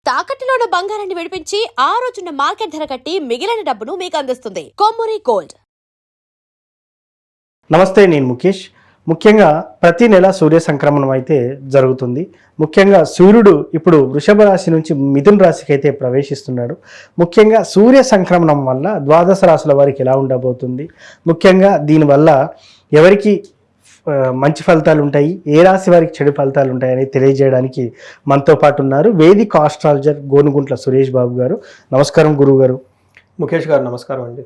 తాకట్టులో ఉన్న బంగారాన్ని విడిపించి ఆ రోజున్న మార్కెట్ ధర కట్టి మిగిలిన డబ్బును మీకు అందిస్తుంది కొమ్మూరి గోల్డ్. నమస్తే, నేను ముఖేష్. ముఖ్యంగా ప్రతి నెల సూర్య సంక్రమణం అయితే జరుగుతుంది. ముఖ్యంగా సూర్యుడు ఇప్పుడు వృషభ రాశి నుంచి మిథున రాశికి అయితే ప్రవేశిస్తున్నాడు. ముఖ్యంగా సూర్య సంక్రమణం వల్ల ద్వాదశ రాశుల వారికి ఎలా ఉండబోతుంది, ముఖ్యంగా దీనివల్ల ఎవరికి మంచి ఫలితాలు ఉంటాయి, ఏ రాశి వారికి చెడు ఫలితాలు ఉంటాయని తెలియజేయడానికి మనతో పాటు ఉన్నారు వేదిక్ ఆస్ట్రాలజర్ గోనుగుంట్ల సురేష్ బాబు గారు. నమస్కారం గురువు గారు. ముఖేష్ గారు నమస్కారం అండి.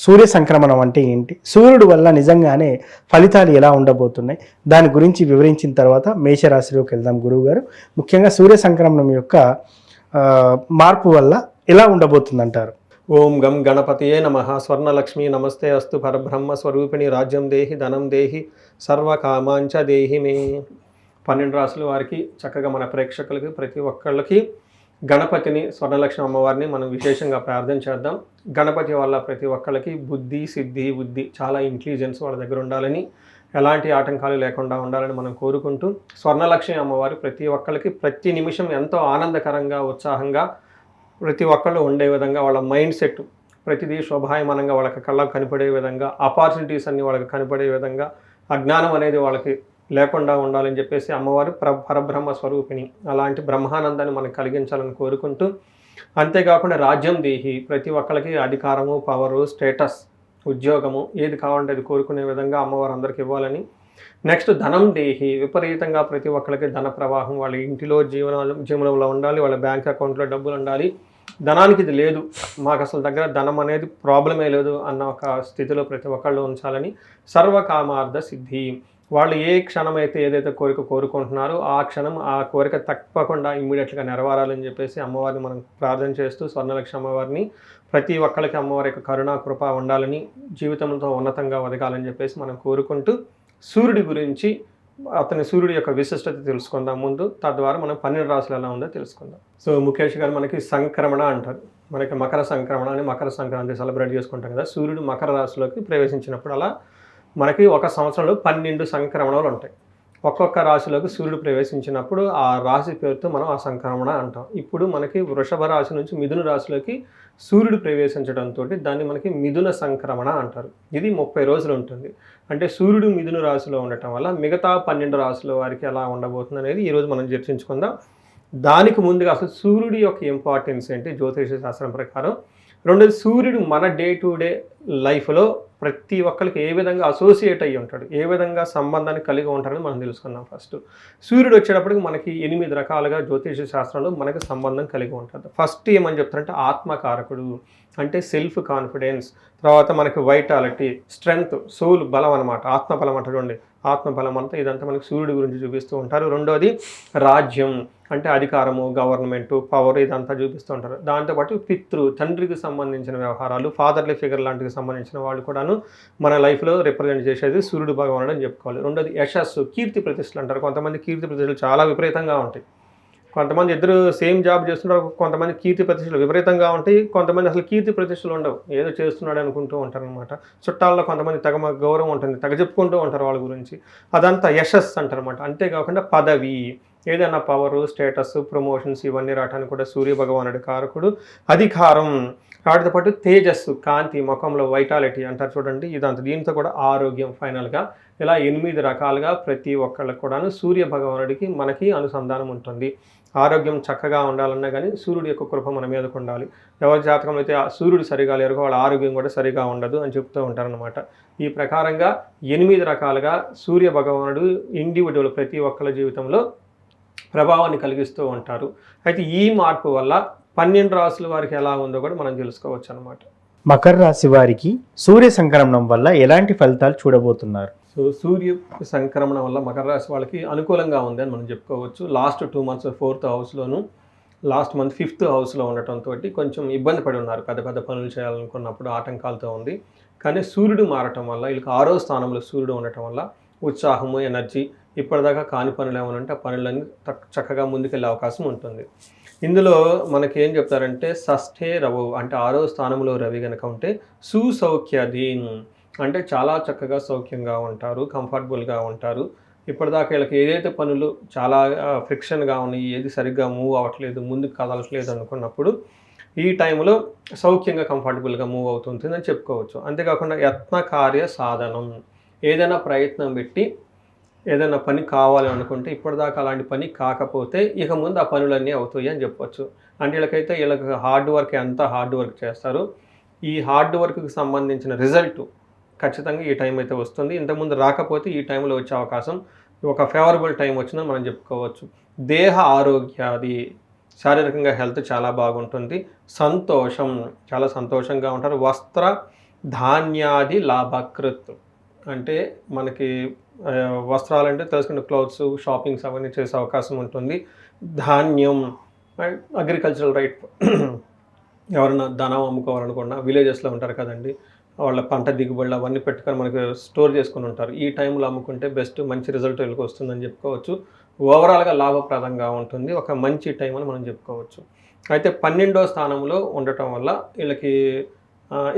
సూర్య సంక్రమణం అంటే ఏంటి, సూర్యుడు వల్ల నిజంగానే ఫలితాలు ఎలా ఉండబోతున్నాయి, దాని గురించి వివరించిన తర్వాత మేషరాశిలోకి వెళ్దాం గురువు గారు. ముఖ్యంగా సూర్య సంక్రమణం యొక్క మార్పు వల్ల ఎలా ఉండబోతుంది అంటారు? ఓం గం గణపతియే నమః. స్వర్ణలక్ష్మి నమస్తే అస్తు. పరబ్రహ్మ స్వరూపిణి రాజ్యం దేహి ధనం దేహి సర్వకామాంచ దేహి మే. 12 రాశుల వారికి చక్కగా మన ప్రేక్షకులకి ప్రతి ఒక్కళ్ళకి గణపతిని, స్వర్ణలక్ష్మి అమ్మవారిని మనం విశేషంగా ప్రార్థన చేద్దాం. గణపతి వల్ల ప్రతి ఒక్కళ్ళకి బుద్ధి, సిద్ధి, బుద్ధి, చాలా ఇంటెలిజెన్స్ వాళ్ళ దగ్గర ఉండాలని, ఎలాంటి ఆటంకాలు లేకుండా ఉండాలని మనం కోరుకుంటూ, స్వర్ణలక్ష్మి అమ్మవారు ప్రతి ఒక్కళ్ళకి ప్రతి నిమిషం ఎంతో ఆనందకరంగా, ఉత్సాహంగా ప్రతి ఒక్కళ్ళు ఉండే విధంగా, వాళ్ళ మైండ్ సెట్ ప్రతిదీ శోభాయమానంగా వాళ్ళకి కళ్ళకు కనపడే విధంగా, ఆపర్చునిటీస్ అన్నీ వాళ్ళకి కనపడే విధంగా, అజ్ఞానం అనేది వాళ్ళకి లేకుండా ఉండాలని చెప్పేసి అమ్మవారు పరబ్రహ్మ స్వరూపిణి, అలాంటి బ్రహ్మానందాన్ని మనకు కలిగించాలని కోరుకుంటూ, అంతేకాకుండా రాజ్యం దేహి, ప్రతి ఒక్కరికి అధికారము, పవరు, స్టేటస్, ఉద్యోగము ఏది కావాలంటే అది కోరుకునే విధంగా అమ్మవారు అందరికి ఇవ్వాలని. నెక్స్ట్ ధనం దేహి, విపరీతంగా ప్రతి ఒక్కరికి ధన ప్రవాహం వాళ్ళ ఇంటిలో జీవనంలో ఉండాలి, వాళ్ళ బ్యాంక్ అకౌంట్లో డబ్బులు ఉండాలి. ధనానికి ఇది లేదు, మాకు అసలు దగ్గర ధనం అనేది ప్రాబ్లమే లేదు అన్న ఒక స్థితిలో ప్రతి ఒక్కళ్ళు ఉంచాలని. సర్వకామార్థ సిద్ధి, వాళ్ళు ఏ క్షణం అయితే ఏదైతే కోరిక కోరుకుంటున్నారో ఆ క్షణం ఆ కోరిక తప్పకుండా ఇమ్మీడియట్గా నెరవేరాలని చెప్పేసి అమ్మవారిని మనం ప్రార్థన చేస్తూ, స్వర్ణలక్ష్మి అమ్మవారిని ప్రతి ఒక్కరికి అమ్మవారి యొక్క కరుణా కృప ఉండాలని, జీవితంతో ఉన్నతంగా ఒదగాలని చెప్పేసి మనం కోరుకుంటూ, సూర్యుడి గురించి, సూర్యుడి యొక్క విశిష్టత తెలుసుకుందాం ముందు. తద్వారా మనం 12 రాశులు ఎలా ఉందో తెలుసుకుందాం. సో ముఖేష్ గారు, మనకి సంక్రమణ అంటారు, మనకి మకర సంక్రమణ అని మకర సంక్రాంతి సెలబ్రేట్ చేసుకుంటాం కదా. సూర్యుడు మకర రాశిలోకి ప్రవేశించినప్పుడు అలా మనకి ఒక సంవత్సరంలో 12 సంక్రమణాలు ఉంటాయి. ఒక్కొక్క రాశిలోకి సూర్యుడు ప్రవేశించినప్పుడు ఆ రాశి పేరుతో మనం ఆ సంక్రమణ అంటాం. ఇప్పుడు మనకి వృషభ రాశి నుంచి మిథున రాశిలోకి సూర్యుడు ప్రవేశించడంతో దాన్ని మనకి మిథున సంక్రమణ అంటారు. ఇది 30 రోజులు ఉంటుంది. అంటే సూర్యుడు మిథున రాశిలో ఉండటం వల్ల మిగతా 12 రాశుల వారికి ఎలా ఉండబోతుంది అనేది ఈరోజు మనం చర్చించుకుందాం. దానికి ముందుగా అసలు సూర్యుడి యొక్క ఇంపార్టెన్స్ ఏంటి జ్యోతిష శాస్త్రం ప్రకారం, రెండోది సూర్యుడు మన డే టు డే లైఫ్లో ప్రతి ఒక్కరికి ఏ విధంగా అసోసియేట్ అయ్యి ఉంటాడు, ఏ విధంగా సంబంధాన్ని కలిగి ఉంటాడని మనం తెలుసుకుందాం. ఫస్ట్ సూర్యుడు వచ్చేటప్పటికి మనకి 8 రకాలుగా జ్యోతిష శాస్త్రంలో మనకి సంబంధం కలిగి ఉంటుంది. ఫస్ట్ ఏమని చెప్తారంటే ఆత్మకారకుడు, అంటే సెల్ఫ్ కాన్ఫిడెన్స్, తర్వాత మనకి వైటాలిటీ, స్ట్రెంగ్త్, సోల్ బలం అనమాట, ఆత్మబలం అంటారు చూడండి, ఆత్మబలం అంతా ఇదంతా మనకి సూర్యుడి గురించి చూపిస్తూ ఉంటారు. రెండోది రాజ్యం, అంటే అధికారము, గవర్నమెంటు, పవర్, ఇదంతా చూపిస్తూ ఉంటారు. దాంతోపాటు పితృ, తండ్రికి సంబంధించిన వ్యవహారాలు, ఫాదర్లీ ఫిగర్ లాంటికి సంబంధించిన వాళ్ళు కూడాను మన లైఫ్లో రిప్రజెంట్ చేసేది సూర్యుడు భగవానుడు అని చెప్పుకోవాలి. రెండోది యశస్సు, కీర్తి ప్రతిష్టలు అంటారు. కొంతమంది కీర్తి ప్రతిష్టలు చాలా విపరీతంగా ఉంటాయి. కొంతమంది ఇద్దరు సేమ్ జాబ్ చేస్తుంటారు, కొంతమంది కీర్తి ప్రతిష్టలు విపరీతంగా ఉంటాయి, కొంతమంది అసలు కీర్తి ప్రతిష్టలు ఉండవు, ఏదో చేస్తున్నాడు అనుకుంటూ ఉంటారు అనమాట. చుట్టాల్లో కొంతమంది తగ గౌరవం ఉంటుంది, తగ చెప్పుకుంటూ ఉంటారు వాళ్ళ గురించి, అదంతా యశస్సు అంటారు అనమాట. అంతేకాకుండా పదవి, ఏదైనా పవరు, స్టేటస్, ప్రమోషన్స్ ఇవన్నీ రావడానికి కూడా సూర్య భగవానుడి కారకుడు. అధికారం, వాటితో పాటు తేజస్సు, కాంతి, ముఖంలో వైటాలిటీ అంటారు చూడండి, ఇదంతా. దీంతో కూడా ఆరోగ్యం, ఫైనల్గా ఇలా 8 రకాలుగా ప్రతి ఒక్కళ్ళకి కూడాను సూర్య భగవానుడికి మనకి అనుసంధానం ఉంటుంది. ఆరోగ్యం చక్కగా ఉండాలన్నా కానీ సూర్యుడి యొక్క కృప మన మీదకు ఉండాలి. ఎవరి జాతకంలో అయితే సూర్యుడు సరిగా లేరు వాళ్ళ ఆరోగ్యం కూడా సరిగా ఉండదు అని చెప్తూ ఉంటారనమాట. ఈ ప్రకారంగా 8 రకాలుగా సూర్య భగవానుడు ఇండివిజువల్ ప్రతి ఒక్కళ్ళ జీవితంలో ప్రభావాన్ని కలిగిస్తూ ఉంటారు. అయితే ఈ మార్పు వల్ల 12 రాశుల వారికి ఎలా ఉందో కూడా మనం తెలుసుకోవచ్చు అనమాట. మకర రాశి వారికి సూర్య సంక్రమణం వల్ల ఎలాంటి ఫలితాలు చూడబోతున్నారు? సో సూర్య సంక్రమణ వల్ల మకర రాశి వాళ్ళకి అనుకూలంగా ఉంది అని మనం చెప్పుకోవచ్చు. లాస్ట్ 2 months 4th హౌస్లోను, లాస్ట్ మంత్ 5th హౌస్లో ఉండటంతో కొంచెం ఇబ్బంది పడి ఉన్నారు. పెద్ద పెద్ద పనులు చేయాలనుకున్నప్పుడు ఆటంకాలతో ఉంది. కానీ సూర్యుడు మారటం వల్ల, వీళ్ళకి 6వ స్థానంలో సూర్యుడు ఉండటం వల్ల ఉత్సాహము, ఎనర్జీ, ఇప్పటిదాకా కాని పనులు ఏమైనా ఉంటే ఆ పనులన్నీ చక్కగా ముందుకెళ్ళే అవకాశం ఉంటుంది. ఇందులో మనకి ఏం చెప్తారంటే షష్ఠే రవు, అంటే 6వ స్థానంలో రవి కనుక ఉంటే సుసౌఖ్యదీన్, అంటే చాలా చక్కగా సౌఖ్యంగా ఉంటారు, కంఫర్టబుల్గా ఉంటారు. ఇప్పటిదాకా వీళ్ళకి ఏదైతే పనులు చాలా ఫ్రిక్షన్గా ఉన్నాయి, ఏది సరిగ్గా మూవ్ అవ్వట్లేదు, ముందుకు కదలట్లేదు అనుకున్నప్పుడు ఈ టైంలో సౌఖ్యంగా కంఫర్టబుల్గా మూవ్ అవుతుందని చెప్పుకోవచ్చు. అంతేకాకుండా యత్న కార్య సాధనం, ఏదైనా ప్రయత్నం పెట్టి ఏదైనా పని కావాలి అనుకుంటే ఇప్పటిదాకా అలాంటి పని కాకపోతే ఇక ముందు ఆ పనులన్నీ అవుతాయి అని చెప్పొచ్చు. అంటే వీళ్ళకి హార్డ్ వర్క్, ఎంత హార్డ్ వర్క్ చేస్తారు, ఈ హార్డ్ వర్క్కి సంబంధించిన రిజల్ట్ ఖచ్చితంగా ఈ టైం అయితే వస్తుంది. ఇంతకుముందు రాకపోతే ఈ టైంలో వచ్చే అవకాశం, ఒక ఫేవరబుల్ టైం వచ్చిందని మనం చెప్పుకోవచ్చు. దేహ ఆరోగ్యాది, శారీరకంగా హెల్త్ చాలా బాగుంటుంది. సంతోషం, చాలా సంతోషంగా ఉంటారు. వస్త్ర ధాన్యాది లాభకృత్, అంటే మనకి వస్త్రాలంటే తెలుసుకుంటే క్లోత్స్, షాపింగ్స్ అవన్నీ చేసే అవకాశం ఉంటుంది. ధాన్యం, అగ్రికల్చరల్ రైట్, ఎవరైనా ధనం అమ్ముకోవాలనుకున్నా విలేజెస్లో ఉంటారు కదండి, వాళ్ళ పంట దిగుబడులు అవన్నీ పెట్టుకొని మనకు స్టోర్ చేసుకుని ఉంటారు. ఈ టైంలో అమ్ముకుంటే బెస్ట్, మంచి రిజల్ట్ వీళ్ళకి వస్తుందని చెప్పుకోవచ్చు. ఓవరాల్గా లాభప్రదంగా ఉంటుంది, ఒక మంచి టైం అని మనం చెప్పుకోవచ్చు. అయితే 12వ స్థానంలో ఉండటం వల్ల వీళ్ళకి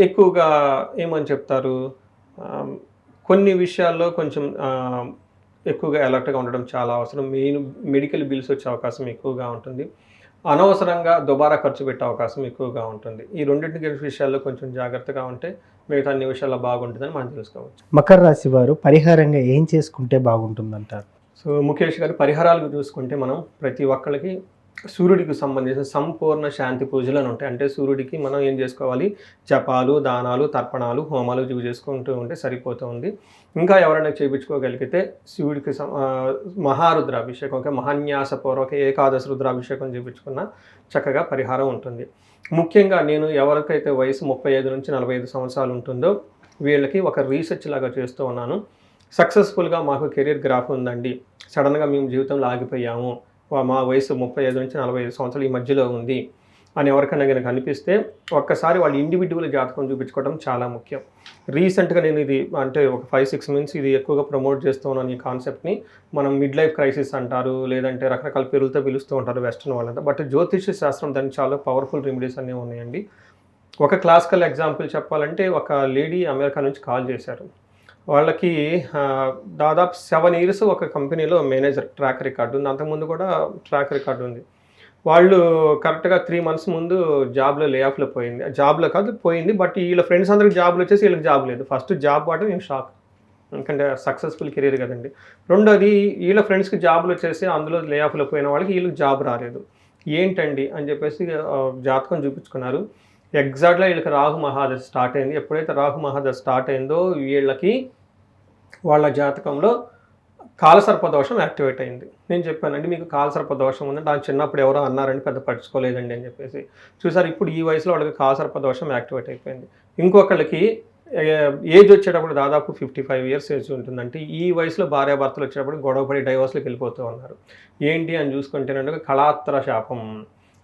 ఎక్కువగా ఏమని చెప్తారు, కొన్ని విషయాల్లో కొంచెం ఎక్కువగా అలర్ట్గా ఉండడం చాలా అవసరం. మెయిన్ మెడికల్ బిల్స్ వచ్చే అవకాశం ఎక్కువగా ఉంటుంది. అనవసరంగా దుబారా ఖర్చు పెట్టే అవకాశం ఎక్కువగా ఉంటుంది. ఈ రెండింటి విషయాల్లో కొంచెం జాగ్రత్తగా ఉంటే మిగతా అన్ని విషయాల్లో బాగుంటుందని మనం తెలుసుకోవచ్చు. మకర రాశి వారు పరిహారంగా ఏం చేసుకుంటే బాగుంటుందంటారు? సో ముఖేష్ గారు, పరిహారాలు చూసుకుంటే మనం ప్రతి ఒక్కరికి సూర్యుడికి సంబంధించిన సంపూర్ణ శాంతి పూజలు అని ఉంటాయి. అంటే సూర్యుడికి మనం ఏం చేసుకోవాలి, జపాలు, దానాలు, తర్పణాలు, హోమాలు ఇవి చేసుకుంటూ ఉంటే సరిపోతుంది. ఇంకా ఎవరైనా చేయించుకోగలిగితే శివుడికి మహారుద్రాభిషేకం, ఒక మహాన్యాసపూర్వక ఏకాదశి రుద్రాభిషేకం చేయించుకున్న చక్కగా పరిహారం ఉంటుంది. ముఖ్యంగా నేను ఎవరికైతే వయసు 35 నుంచి 45 సంవత్సరాలు ఉంటుందో వీళ్ళకి ఒక రీసెర్చ్ లాగా చేస్తూ ఉన్నాను. సక్సెస్ఫుల్గా మాకు కెరీర్ గ్రాఫ్ ఉందండి, సడన్గా మేము జీవితంలో ఆగిపోయాము, మా వయసు 35 నుంచి 45 సంవత్సరాలు ఈ మధ్యలో ఉంది అని ఎవరికైనా కనుక అనిపిస్తే ఒక్కసారి వాళ్ళ ఇండివిజువల్ జాతకం చూపించుకోవడం చాలా ముఖ్యం. రీసెంట్గా నేను ఇది అంటే ఒక 5-6 మంత్స్ ఇది ఎక్కువగా ప్రమోట్ చేస్తూ ఉన్నాను. ఈ కాన్సెప్ట్ని మనం మిడ్ లైఫ్ క్రైసిస్ అంటారు, లేదంటే రకరకాల పేర్లతో పిలుస్తూ ఉంటారు వెస్టర్న్ వాళ్ళంతా. బట్ జ్యోతిష్య శాస్త్రం దానికి చాలా పవర్ఫుల్ రెమెడీస్ అన్నీ ఉన్నాయండి. ఒక క్లాసికల్ ఎగ్జాంపుల్ చెప్పాలంటే, ఒక లేడీ అమెరికా నుంచి కాల్ చేశారు. వాళ్ళకి దాదాపు 7 years ఒక కంపెనీలో మేనేజర్ ట్రాక్ రికార్డు ఉంది, అంతకుముందు కూడా ట్రాక్ రికార్డు ఉంది. వాళ్ళు కరెక్ట్గా 3 months ముందు జాబ్లో లే ఆఫ్లో పోయింది, జాబ్లో కాదు పోయింది, బట్ వీళ్ళ ఫ్రెండ్స్ అందరికి జాబ్లు వచ్చేసి వీళ్ళకి జాబ్ లేదు. ఫస్ట్ జాబ్ వాటి నేను షాక్, ఎందుకంటే సక్సెస్ఫుల్ కెరీర్ కదండి. రెండోది వీళ్ళ ఫ్రెండ్స్కి జాబ్లు వచ్చేసి అందులో లే ఆఫ్లో పోయిన వాళ్ళకి వీళ్ళకి జాబ్ రాలేదు. ఏంటండి అని చెప్పేసి జాతకం చూపించుకున్నారు. ఎగ్జాక్ట్గా వీళ్ళకి రాహు మహాదశ స్టార్ట్ అయింది. ఎప్పుడైతే రాహు మహాదశ స్టార్ట్ అయిందో వీళ్ళకి వాళ్ళ జాతకంలో కాలసర్పదోషం యాక్టివేట్ అయింది. నేను చెప్పానండి మీకు కాలసర్పదోషం ఉందంటే, నాకు చిన్నప్పుడు ఎవరో అన్నారని పెద్ద పట్టించుకోలేదండి అని చెప్పేసి. చూసారు, ఇప్పుడు ఈ వయసులో వాళ్ళకి కాలసర్పదోషం యాక్టివేట్ అయిపోయింది. ఇంకొకళ్ళకి ఏజ్ వచ్చేటప్పుడు దాదాపు 55 years ఏజ్ ఉంటుందంటే, ఈ వయసులో భార్యాభర్తలు వచ్చేటప్పుడు గొడవపడి డైవర్స్లోకి వెళ్ళిపోతూ ఉన్నారు. ఏంటి అని చూసుకుంటేనంటే కళాత్ర శాపం,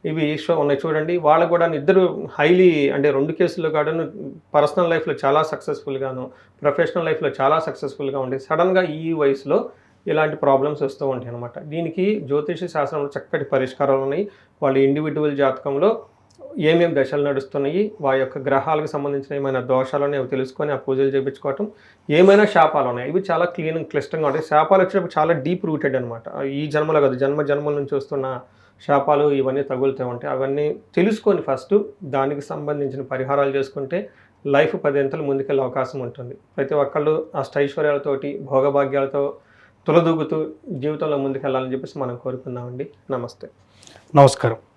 ఇవి ఉన్నాయి చూడండి. వాళ్ళకు కూడా ఇద్దరు హైలీ, అంటే 2 కేసుల్లో కూడా పర్సనల్ లైఫ్లో చాలా సక్సెస్ఫుల్గాను, ప్రొఫెషనల్ లైఫ్లో చాలా సక్సెస్ఫుల్గా ఉండి సడన్గా ఈ వయసులో ఇలాంటి ప్రాబ్లమ్స్ వస్తూ ఉంటాయి అన్నమాట. దీనికి జ్యోతిష శాస్త్రంలో చక్కటి పరిష్కారాలు ఉన్నాయి. వాళ్ళ ఇండివిజువల్ జాతకంలో ఏమేమి దశలు నడుస్తున్నాయి, వారి యొక్క గ్రహాలకు సంబంధించిన ఏమైనా దోషాలు ఉన్నాయి అవి తెలుసుకొని ఆ పూజలు చేయించుకోవటం, ఏమైనా శాపాలు ఉన్నాయి ఇవి చాలా క్లిష్టంగా ఉంటాయి. శాపాలు వచ్చినప్పుడు చాలా డీప్ రూటెడ్ అనమాట. ఈ జన్మలో కాదు, జన్మల నుంచి వస్తున్న శాపాలు ఇవన్నీ తగులుతూ ఉంటాయి. అవన్నీ తెలుసుకొని ఫస్ట్ దానికి సంబంధించిన పరిహారాలు చేసుకుంటే లైఫ్ 10 అంతలు ముందుకెళ్ళే అవకాశం ఉంటుంది. ప్రతి ఒక్కళ్ళు అష్టైశ్వర్యాలతోటి భోగభాగ్యాలతో తులదూగుతూ జీవితంలో ముందుకెళ్ళాలని చెప్పేసి మనం కోరుకుందామండి. నమస్తే. నమస్కారం.